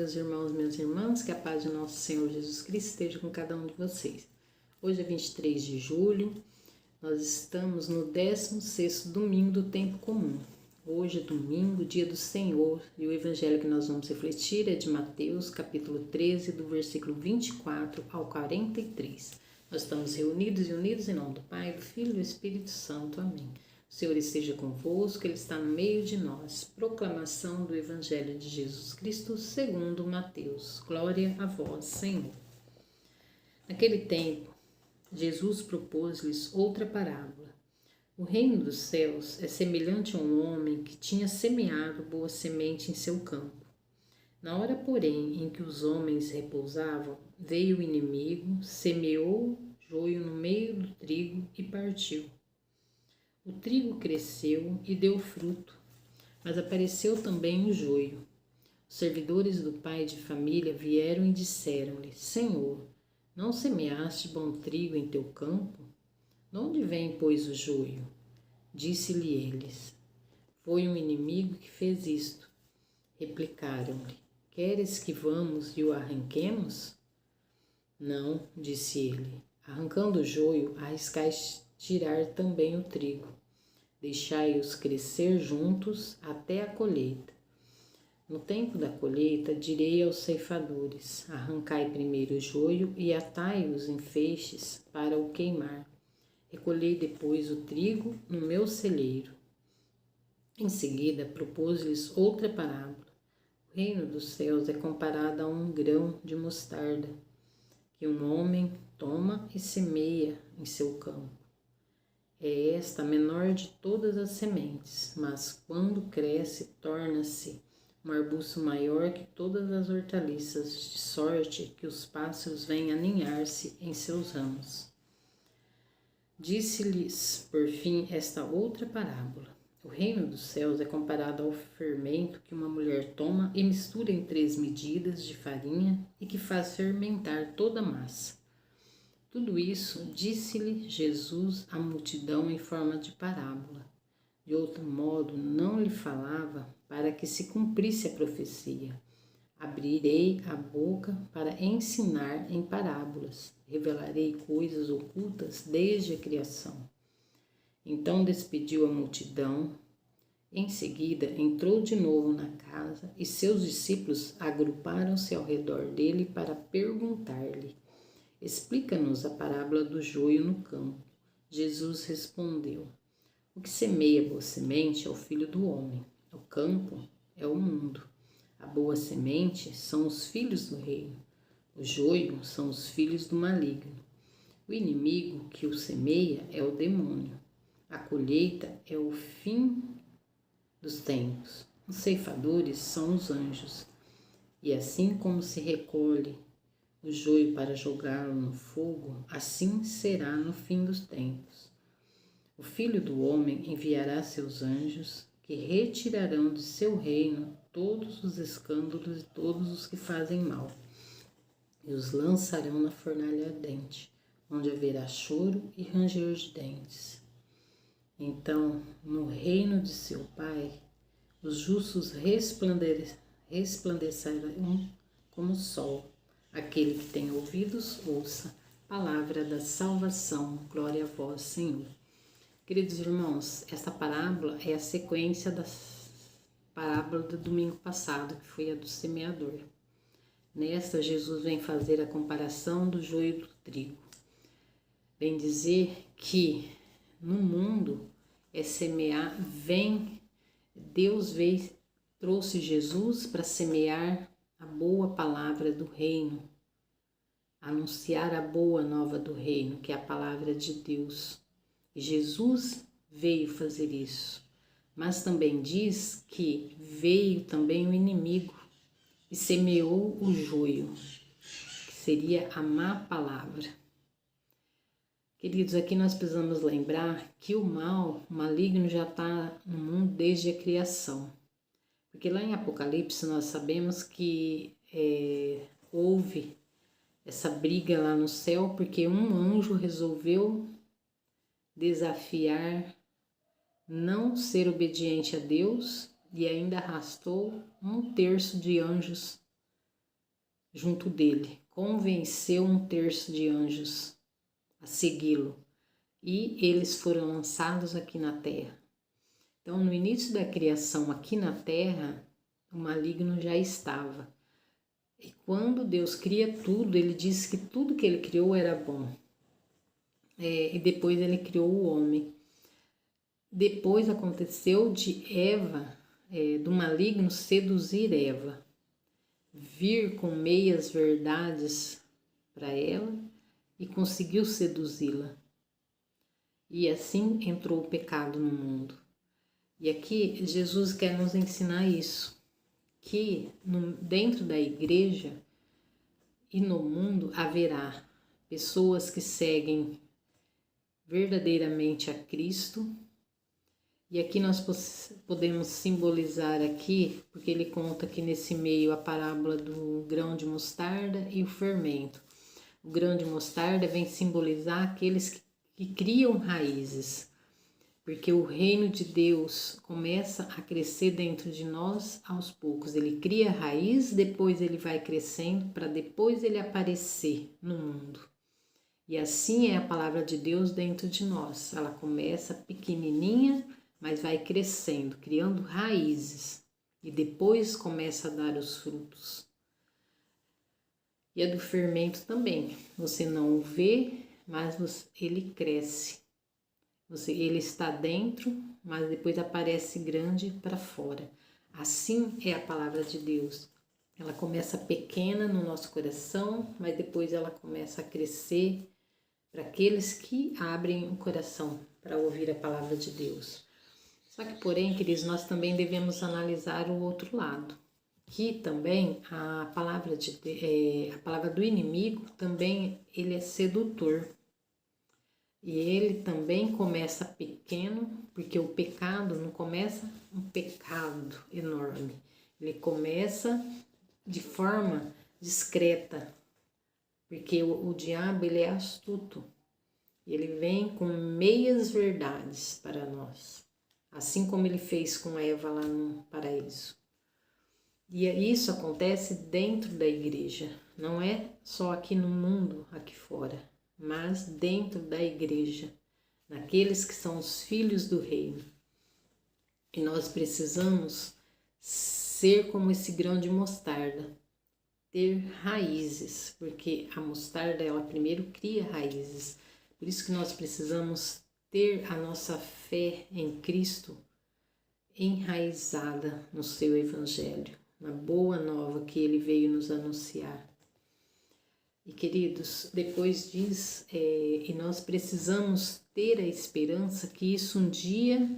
meus irmãos, minhas irmãs, que a paz de nosso Senhor Jesus Cristo esteja com cada um de vocês. Hoje é 23 de julho, nós estamos no 16º domingo do tempo comum. Hoje é domingo, dia do Senhor, e o evangelho que nós vamos refletir é de Mateus, capítulo 13, do versículo 24 ao 43. Nós estamos reunidos e unidos em nome do Pai, do Filho e do Espírito Santo. Amém. O Senhor esteja convosco, Ele está no meio de nós. Proclamação do Evangelho de Jesus Cristo segundo Mateus. Glória a vós, Senhor. Naquele tempo, Jesus propôs-lhes outra parábola. O reino dos céus é semelhante a um homem que tinha semeado boa semente em seu campo. Na hora, porém, em que os homens repousavam, veio o inimigo, semeou joio no meio do trigo e partiu. O trigo cresceu e deu fruto, mas apareceu também o joio. Os servidores do pai de família vieram e disseram-lhe: Senhor, não semeaste bom trigo em teu campo? De onde vem, pois, o joio? Disse-lhe eles: Foi um inimigo que fez isto. Replicaram-lhe: Queres que vamos e o arranquemos? Não, disse ele. Arrancando o joio, arriscais tirar também o trigo. Deixai-os crescer juntos até a colheita. No tempo da colheita, direi aos ceifadores: arrancai primeiro o joio e atai-os em feixes para o queimar. Recolhei depois o trigo no meu celeiro. Em seguida, propôs-lhes outra parábola. O reino dos céus é comparado a um grão de mostarda, que um homem toma e semeia em seu campo. É esta a menor de todas as sementes, mas quando cresce, torna-se um arbusto maior que todas as hortaliças, de sorte que os pássaros vêm aninhar-se em seus ramos. Disse-lhes, por fim, esta outra parábola. O reino dos céus é comparado ao fermento que uma mulher toma e mistura em 3 medidas de farinha e que faz fermentar toda a massa. Tudo isso disse-lhe Jesus à multidão em forma de parábola. De outro modo, não lhe falava para que se cumprisse a profecia. Abrirei a boca para ensinar em parábolas. Revelarei coisas ocultas desde a criação. Então despediu a multidão. Em seguida, entrou de novo na casa e seus discípulos agruparam-se ao redor dele para perguntar-lhe: Explica-nos a parábola do joio no campo. Jesus respondeu: O que semeia boa semente é o Filho do Homem. O campo é o mundo. A boa semente são os filhos do reino. O joio são os filhos do maligno. O inimigo que o semeia é o demônio. A colheita é o fim dos tempos. Os ceifadores são os anjos. E assim como se recolhe o joio para jogá-lo no fogo, assim será no fim dos tempos. O Filho do Homem enviará seus anjos, que retirarão de seu reino todos os escândalos e todos os que fazem mal, e os lançarão na fornalha ardente, onde haverá choro e ranger de dentes. Então, no reino de seu Pai, os justos resplandecerão como o sol. Aquele que tem ouvidos, ouça. Palavra da salvação. Glória a vós, Senhor. Queridos irmãos, esta parábola é a sequência da parábola do domingo passado, que foi a do semeador. Nesta, Jesus vem fazer a comparação do joio e do trigo. Vem dizer que no mundo é semear, Deus trouxe Jesus para semear a boa palavra do reino, anunciar a boa nova do reino, que é a palavra de Deus. E Jesus veio fazer isso, mas também diz que veio também o inimigo e semeou o joio, que seria a má palavra. Queridos, aqui nós precisamos lembrar que o mal, o maligno já está no mundo desde a criação. Porque lá em Apocalipse nós sabemos que houve essa briga lá no céu, porque um anjo resolveu desafiar, não ser obediente a Deus, e ainda arrastou 1/3 de anjos junto dele, convenceu 1/3 de anjos a segui-lo, e eles foram lançados aqui na terra. Então, no início da criação aqui na terra, o maligno já estava. E quando Deus cria tudo, ele disse que tudo que ele criou era bom. E depois ele criou o homem. Depois aconteceu de Eva, do maligno seduzir Eva, vir com meias verdades para ela e conseguiu seduzi-la. E assim entrou o pecado no mundo. E aqui Jesus quer nos ensinar isso, que dentro da igreja e no mundo haverá pessoas que seguem verdadeiramente a Cristo. E aqui nós podemos simbolizar aqui, porque ele conta aqui nesse meio a parábola do grão de mostarda e o fermento. O grão de mostarda vem simbolizar aqueles que criam raízes, porque o reino de Deus começa a crescer dentro de nós aos poucos. Ele cria raiz, depois ele vai crescendo para depois ele aparecer no mundo. E assim é a palavra de Deus dentro de nós. Ela começa pequenininha, mas vai crescendo, criando raízes. E depois começa a dar os frutos. E a do fermento também. Você não o vê, mas ele cresce. Ele está dentro, mas depois aparece grande para fora. Assim é a palavra de Deus. Ela começa pequena no nosso coração, mas depois ela começa a crescer para aqueles que abrem o coração para ouvir a palavra de Deus. Só que, porém, queridos, nós também devemos analisar o outro lado, que também a palavra do inimigo também ele é sedutor. E ele também começa pequeno, porque o pecado não começa um pecado enorme. Ele começa de forma discreta, porque o diabo ele é astuto. Ele vem com meias verdades para nós, assim como ele fez com Eva lá no paraíso. E isso acontece dentro da igreja, não é só aqui no mundo, aqui fora, mas dentro da igreja, naqueles que são os filhos do reino. E nós precisamos ser como esse grão de mostarda, ter raízes, porque a mostarda ela primeiro cria raízes. Por isso que nós precisamos ter a nossa fé em Cristo enraizada no seu evangelho, na boa nova que ele veio nos anunciar. E queridos, depois diz, e nós precisamos ter a esperança que isso um dia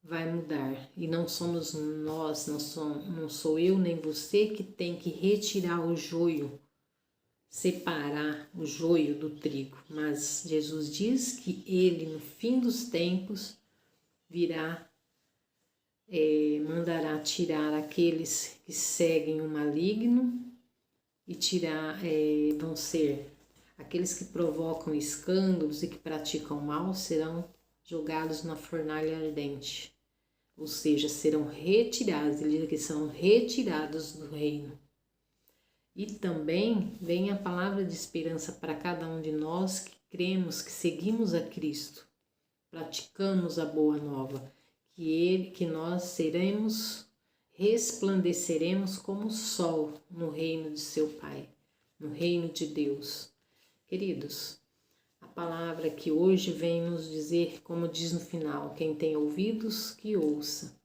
vai mudar. E não somos nós, não sou eu nem você que tem que retirar o joio, separar o joio do trigo. Mas Jesus diz que ele, no fim dos tempos, virá, mandará tirar aqueles que seguem o maligno, e vão ser aqueles que provocam escândalos e que praticam mal, serão jogados na fornalha ardente. Ou seja, serão retirados, ele diz que são retirados do reino. E também vem a palavra de esperança para cada um de nós que cremos, que seguimos a Cristo, praticamos a boa nova, que nós resplandeceremos como o sol no reino de seu Pai, no reino de Deus. Queridos, a palavra que hoje vem nos dizer, como diz no final, quem tem ouvidos, que ouça.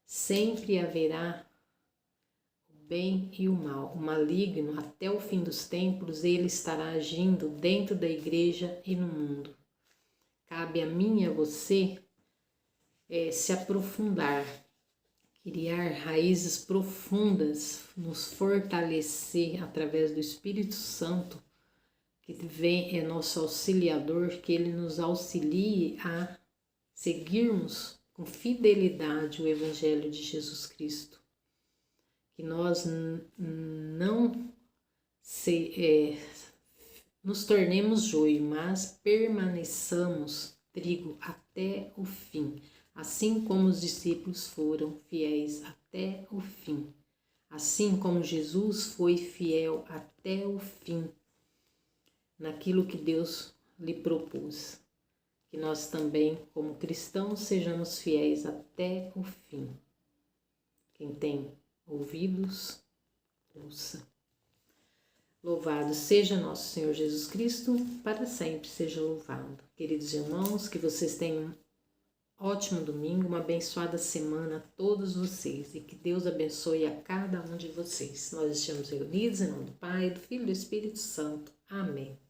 Sempre haverá o bem e o mal. O maligno, até o fim dos tempos, ele estará agindo dentro da igreja e no mundo. Cabe a mim e a você se aprofundar, criar raízes profundas, nos fortalecer através do Espírito Santo, que é nosso auxiliador, que ele nos auxilie a seguirmos com fidelidade o Evangelho de Jesus Cristo. Que nós não nos tornemos joio, mas permaneçamos trigo até o fim. Assim como os discípulos foram fiéis até o fim. Assim como Jesus foi fiel até o fim naquilo que Deus lhe propôs. Que nós também, como cristãos, sejamos fiéis até o fim. Quem tem ouvidos, ouça. Louvado seja nosso Senhor Jesus Cristo, para sempre seja louvado. Queridos irmãos, que vocês tenham um ótimo domingo, uma abençoada semana a todos vocês e que Deus abençoe a cada um de vocês. Nós estamos reunidos em nome do Pai, do Filho e do Espírito Santo. Amém.